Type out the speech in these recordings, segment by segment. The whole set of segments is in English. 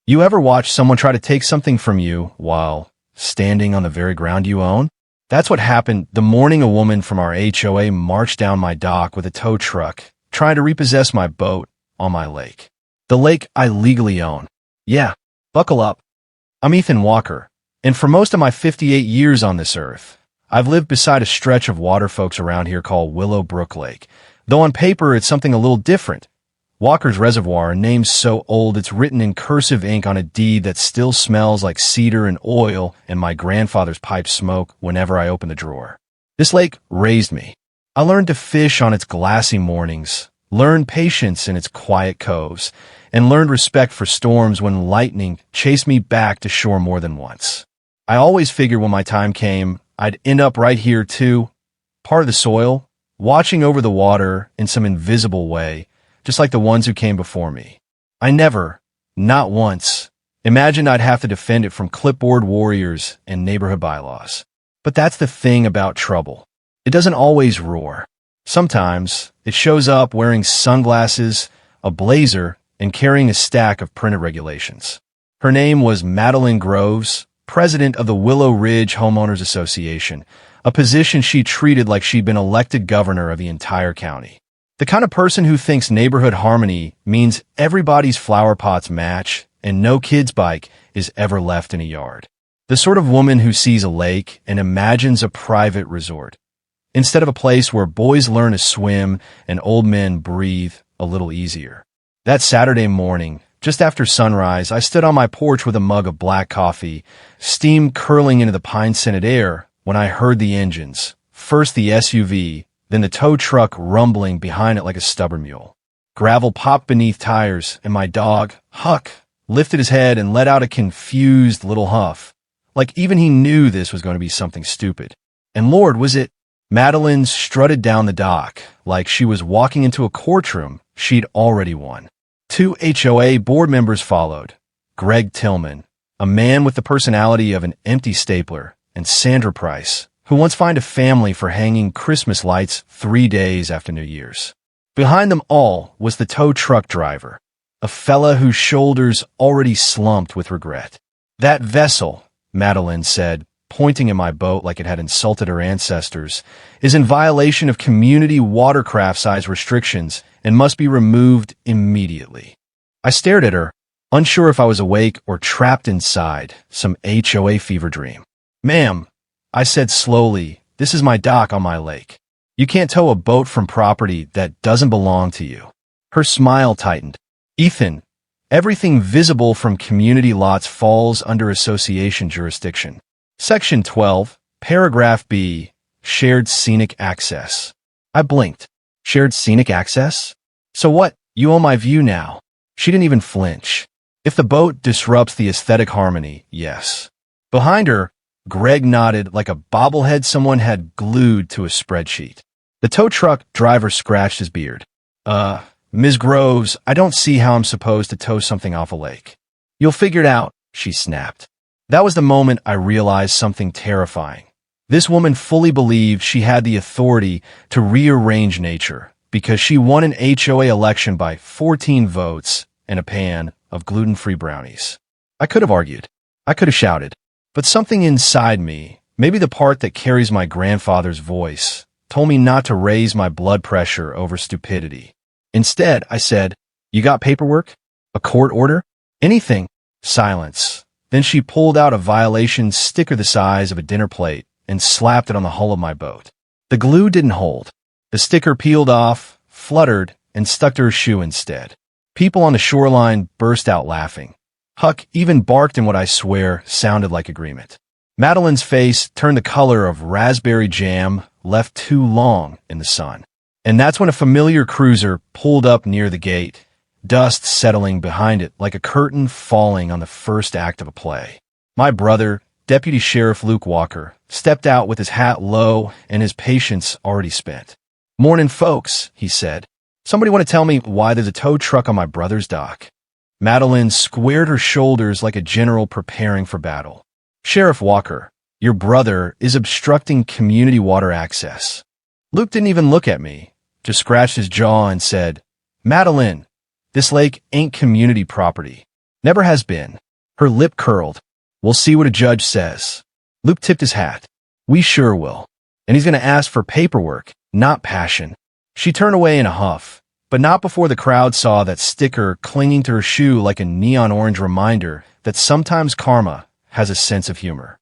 You ever watch someone try to take something from you while standing on the very ground you own? That's what happened the morning a woman from our HOA marched down my dock with a tow truck, trying to repossess my boat on my lake. The lake I legally own. Yeah, buckle up. I'm Ethan Walker, and for most of my 58 years on this earth, I've lived beside a stretch of water folks around here called Willow Brook Lake, though on paper it's something a little different. Walker's Reservoir, a name so old it's written in cursive ink on a deed that still smells like cedar and oil and my grandfather's pipe smoke whenever I open the drawer. This lake raised me. I learned to fish on its glassy mornings, learned patience in its quiet coves, and learned respect for storms when lightning chased me back to shore more than once. I always figured when my time came, I'd end up right here too, part of the soil, watching over the water in some invisible way, just like the ones who came before me. I never, not once, imagined I'd have to defend it from clipboard warriors and neighborhood bylaws. But that's the thing about trouble. It doesn't always roar. Sometimes it shows up wearing sunglasses, a blazer, and carrying a stack of printed regulations. Her name was Madeline Groves, president of the Willow Ridge Homeowners Association, a position she treated like she'd been elected governor of the entire county. The kind of person who thinks neighborhood harmony means everybody's flower pots match and no kid's bike is ever left in a yard. The sort of woman who sees a lake and imagines a private resort, instead of a place where boys learn to swim and old men breathe a little easier. That Saturday morning, just after sunrise, I stood on my porch with a mug of black coffee, steam curling into the pine-scented air when I heard the engines, first the SUV, then the tow truck rumbling behind it like a stubborn mule. Gravel popped beneath tires, and my dog, Huck, lifted his head and let out a confused little huff, like even he knew this was going to be something stupid. And Lord, was it? Madeline strutted down the dock like she was walking into a courtroom she'd already won. 2 HOA board members followed, Greg Tillman, a man with the personality of an empty stapler, and Sandra Price, who once fined a family for hanging Christmas lights 3 days after New Year's. Behind them all was the tow truck driver, a fella whose shoulders already slumped with regret. That vessel, Madeline said, pointing at my boat like it had insulted her ancestors, is in violation of community watercraft size restrictions and must be removed immediately. I stared at her, unsure if I was awake or trapped inside some HOA fever dream. Ma'am, I said slowly, this is my dock on my lake. You can't tow a boat from property that doesn't belong to you. Her smile tightened. Ethan, everything visible from community lots falls under association jurisdiction. Section 12, Paragraph B, Shared Scenic Access. I blinked. Shared scenic access? So what? You own my view now. She didn't even flinch. If the boat disrupts the aesthetic harmony, yes. Behind her, Greg nodded like a bobblehead someone had glued to a spreadsheet. The tow truck driver scratched his beard. Ms. Groves, I don't see how I'm supposed to tow something off a lake. You'll figure it out, she snapped. That was the moment I realized something terrifying. This woman fully believed she had the authority to rearrange nature because she won an HOA election by 14 votes and a pan of gluten-free brownies. I could have argued. I could have shouted. But something inside me, maybe the part that carries my grandfather's voice, told me not to raise my blood pressure over stupidity. Instead, I said, you got paperwork? A court order? Anything? Silence. Then she pulled out a violation sticker the size of a dinner plate and slapped it on the hull of my boat. The glue didn't hold. The sticker peeled off, fluttered, and stuck to her shoe instead. People on the shoreline burst out laughing. Huck even barked in what I swear sounded like agreement. Madeline's face turned the color of raspberry jam left too long in the sun. And that's when a familiar cruiser pulled up near the gate, dust settling behind it like a curtain falling on the first act of a play. My brother, Deputy Sheriff Luke Walker, stepped out with his hat low and his patience already spent. Morning, folks, he said. Somebody want to tell me why there's a tow truck on my brother's dock? Madeline squared her shoulders like a general preparing for battle. Sheriff Walker, your brother is obstructing community water access. Luke didn't even look at me, just scratched his jaw and said, Madeline, this lake ain't community property. Never has been. Her lip curled. We'll see what a judge says. Luke tipped his hat. We sure will. And he's going to ask for paperwork, not passion. She turned away in a huff, but not before the crowd saw that sticker clinging to her shoe like a neon orange reminder that sometimes karma has a sense of humor.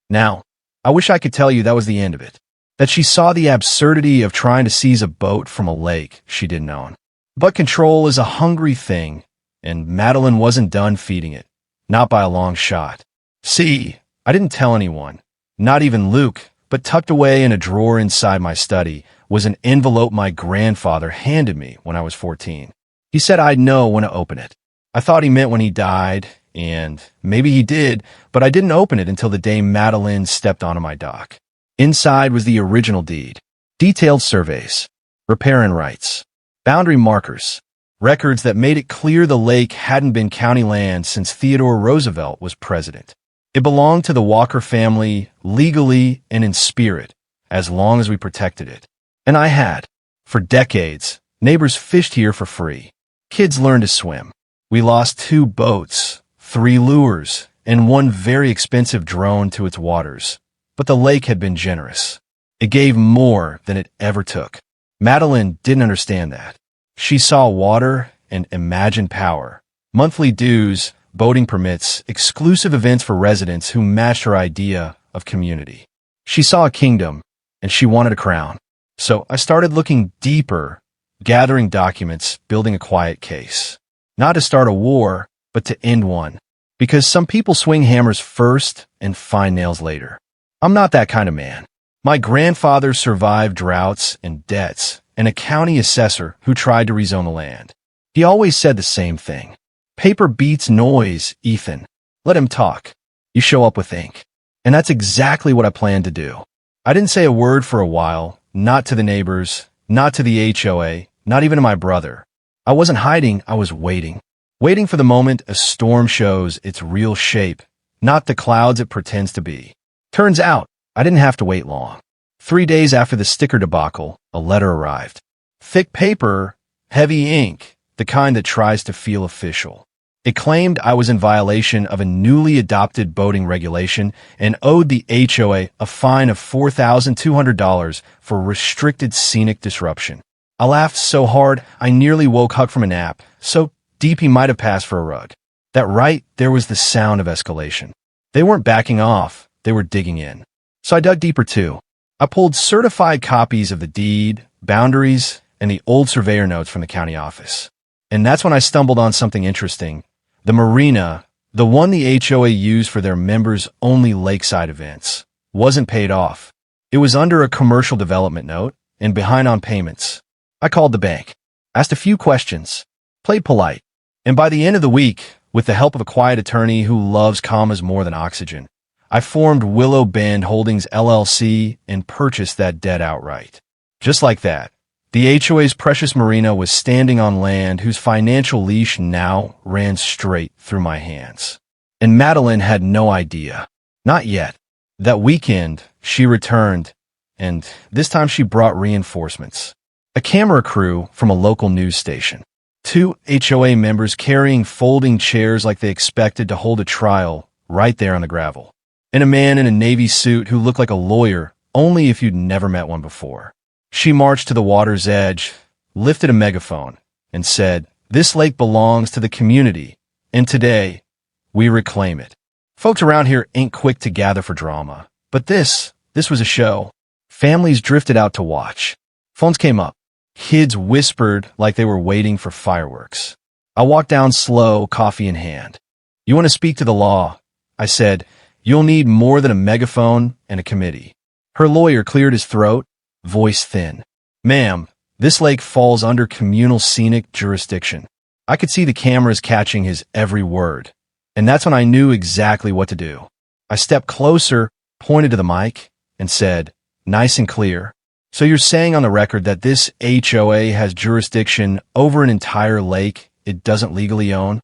Now, I wish I could tell you that was the end of it, that she saw the absurdity of trying to seize a boat from a lake she didn't own. But control is a hungry thing, and Madeline wasn't done feeding it, not by a long shot. See, I didn't tell anyone, not even Luke, but tucked away in a drawer inside my study was an envelope my grandfather handed me when I was 14. He said I'd know when to open it. I thought he meant when he died, and maybe he did, but I didn't open it until the day Madeline stepped onto my dock. Inside was the original deed, detailed surveys, riparian rights, boundary markers, records that made it clear the lake hadn't been county land since Theodore Roosevelt was president. It belonged to the Walker family legally and in spirit, as long as we protected it. And I had. For decades, neighbors fished here for free. Kids learned to swim. We lost 2 boats, 3 lures, and 1 very expensive drone to its waters. But the lake had been generous. It gave more than it ever took. Madeline didn't understand that. She saw water and imagined power. Monthly dues, boating permits, exclusive events for residents who matched her idea of community. She saw a kingdom, and she wanted a crown. So I started looking deeper, gathering documents, building a quiet case. Not to start a war, but to end one. Because some people swing hammers first and find nails later. I'm not that kind of man. My grandfather survived droughts and debts, and a county assessor who tried to rezone the land. He always said the same thing. Paper beats noise, Ethan. Let him talk. You show up with ink. And that's exactly what I planned to do. I didn't say a word for a while, not to the neighbors, not to the HOA, not even to my brother. I wasn't hiding, I was waiting. Waiting for the moment a storm shows its real shape, not the clouds it pretends to be. Turns out, I didn't have to wait long. 3 days after the sticker debacle, a letter arrived. Thick paper, heavy ink, the kind that tries to feel official. It claimed I was in violation of a newly adopted boating regulation and owed the HOA a fine of $4,200 for restricted scenic disruption. I laughed so hard I nearly woke Huck from a nap, so deep he might have passed for a rug. That right there was the sound of escalation. They weren't backing off, they were digging in. So I dug deeper too. I pulled certified copies of the deed, boundaries, and the old surveyor notes from the county office. And that's when I stumbled on something interesting. The marina, the one the HOA used for their members-only lakeside events, wasn't paid off. It was under a commercial development note and behind on payments. I called the bank, asked a few questions, played polite, and by the end of the week, with the help of a quiet attorney who loves commas more than oxygen, I formed Willow Bend Holdings LLC and purchased that debt outright. Just like that. The HOA's precious marina was standing on land whose financial leash now ran straight through my hands. And Madeline had no idea. Not yet. That weekend, she returned, and this time she brought reinforcements. A camera crew from a local news station. 2 HOA members carrying folding chairs like they expected to hold a trial right there on the gravel. And a man in a navy suit who looked like a lawyer, only if you'd never met one before. She marched to the water's edge, lifted a megaphone, and said, "This lake belongs to the community, and today, we reclaim it." Folks around here ain't quick to gather for drama, but this was a show. Families drifted out to watch. Phones came up. Kids whispered like they were waiting for fireworks. I walked down slow, coffee in hand. "You want to speak to the law?" I said. "You'll need more than a megaphone and a committee." Her lawyer cleared his throat, voice thin. "Ma'am, this lake falls under communal scenic jurisdiction." I could see the cameras catching his every word, and that's when I knew exactly what to do. I stepped closer, pointed to the mic, and said, nice and clear, "So you're saying on the record that this HOA has jurisdiction over an entire lake it doesn't legally own?"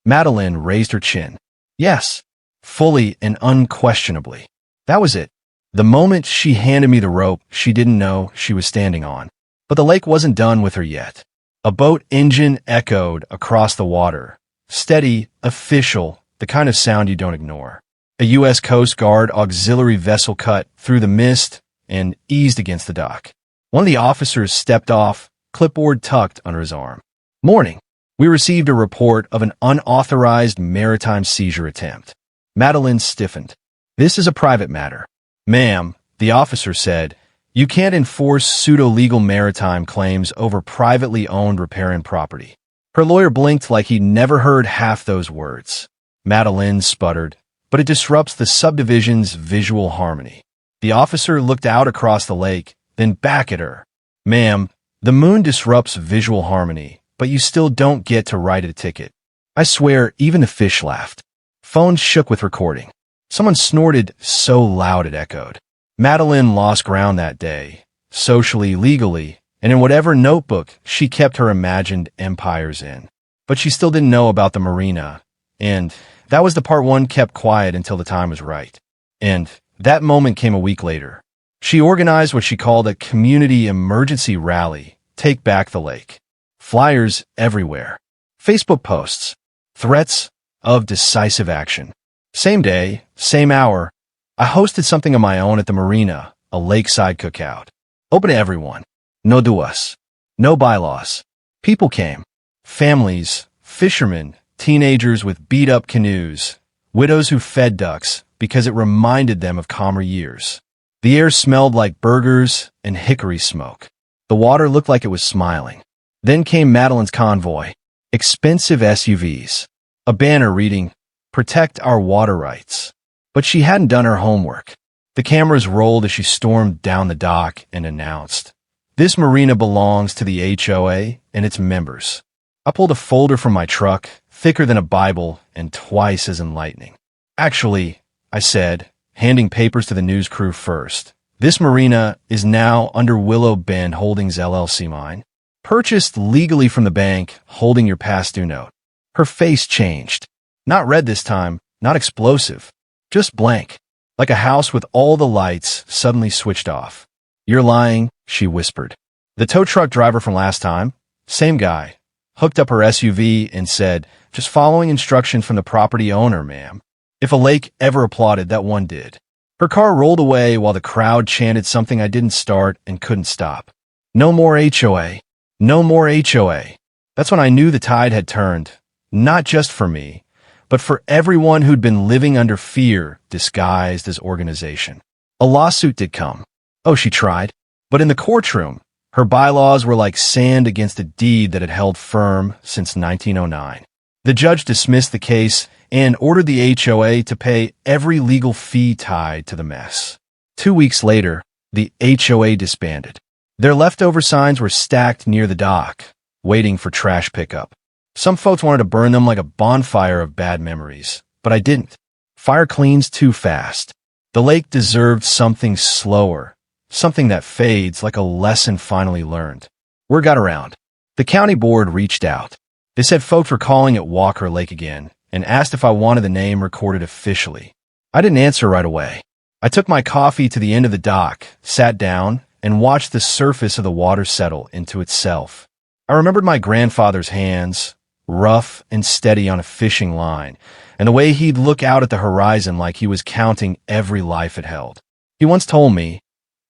Madeline raised her chin. "Yes, fully and unquestionably." That was it. The moment she handed me the rope she didn't know she was standing on. But the lake wasn't done with her yet. A boat engine echoed across the water, Steady, official, the kind of sound you don't ignore. A U.S. Coast Guard auxiliary vessel cut through the mist and eased against the dock. One of the officers stepped off, clipboard tucked under his arm. Morning. We received a report of an unauthorized maritime seizure attempt. Madeline stiffened. This is a private matter. Ma'am, the officer said, you can't enforce pseudo-legal maritime claims over privately owned riparian property. Her lawyer blinked like he'd never heard half those words. Madeline sputtered, but it disrupts the subdivision's visual harmony. The officer looked out across the lake, then back at her. Ma'am, the moon disrupts visual harmony, but you still don't get to write a ticket. I swear, even the fish laughed. Phones shook with recording. Someone snorted so loud it echoed. Madeline lost ground that day, socially, legally, and in whatever notebook she kept her imagined empires in. But she still didn't know about the marina, and that was the part one kept quiet until the time was right. And that moment came a week later. She organized what she called a community emergency rally, Take Back the Lake. Flyers everywhere. Facebook posts. Threats of decisive action. Same day, same hour, I hosted something of my own at the marina, a lakeside cookout. Open to everyone. No duas. No bylaws. People came. Families, fishermen, teenagers with beat-up canoes, widows who fed ducks because it reminded them of calmer years. The air smelled like burgers and hickory smoke. The water looked like it was smiling. Then came Madeline's convoy. Expensive SUVs. A banner reading, "Protect our water rights." But she hadn't done her homework. The cameras rolled as she stormed down the dock and announced, "This marina belongs to the HOA and its members." I pulled a folder from my truck, thicker than a Bible and twice as enlightening. "Actually," I said, handing papers to the news crew first, "this marina is now under Willow Bend Holdings LLC mine. Purchased legally from the bank, holding your past due note." Her face changed. Not red this time, not explosive. Just blank, like a house with all the lights suddenly switched off. "You're lying," she whispered. The tow truck driver from last time, same guy, hooked up her SUV and said, "Just following instructions from the property owner, ma'am." If a lake ever applauded, that one did. Her car rolled away while the crowd chanted something I didn't start and couldn't stop. No more HOA. No more HOA. That's when I knew the tide had turned, not just for me, but for everyone who'd been living under fear disguised as organization. A lawsuit did come. Oh, she tried. But in the courtroom, her bylaws were like sand against a deed that had held firm since 1909. The judge dismissed the case and ordered the HOA to pay every legal fee tied to the mess. 2 weeks later, the HOA disbanded. Their leftover signs were stacked near the dock, waiting for trash pickup. Some folks wanted to burn them like a bonfire of bad memories, but I didn't. Fire cleans too fast. The lake deserved something slower, something that fades like a lesson finally learned. Word got around. The county board reached out. They said folks were calling it Walker Lake again and asked if I wanted the name recorded officially. I didn't answer right away. I took my coffee to the end of the dock, sat down, and watched the surface of the water settle into itself. I remembered my grandfather's hands, rough and steady on a fishing line, and the way he'd look out at the horizon like he was counting every life it held. He once told me,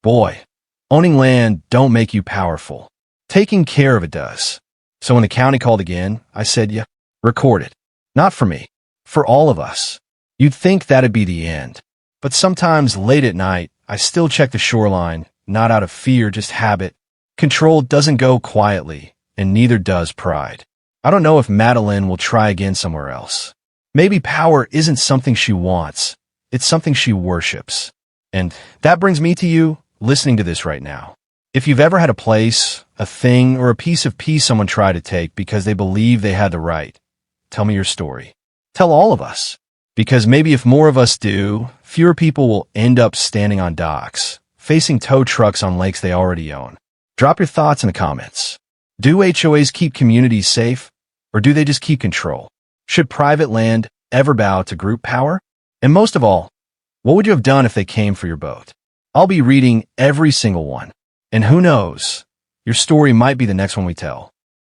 "Boy, owning land don't make you powerful. Taking care of it does." So when the county called again, I said, "Yeah, record it." Not for me, for all of us. You'd think that'd be the end. But sometimes late at night, I still check the shoreline, not out of fear, just habit. Control doesn't go quietly, and neither does pride. I don't know if Madeline will try again somewhere else. Maybe power isn't something she wants. It's something she worships. And that brings me to you, listening to this right now. If you've ever had a place, a thing, or a piece of peace someone tried to take because they believed they had the right, tell me your story. Tell all of us. Because maybe if more of us do, fewer people will end up standing on docks, facing tow trucks on lakes they already own. Drop your thoughts in the comments. Do HOAs keep communities safe, or do they just keep control? Should private land ever bow to group power? And most of all, what would you have done if they came for your boat? I'll be reading every single one. And who knows, your story might be the next one we tell.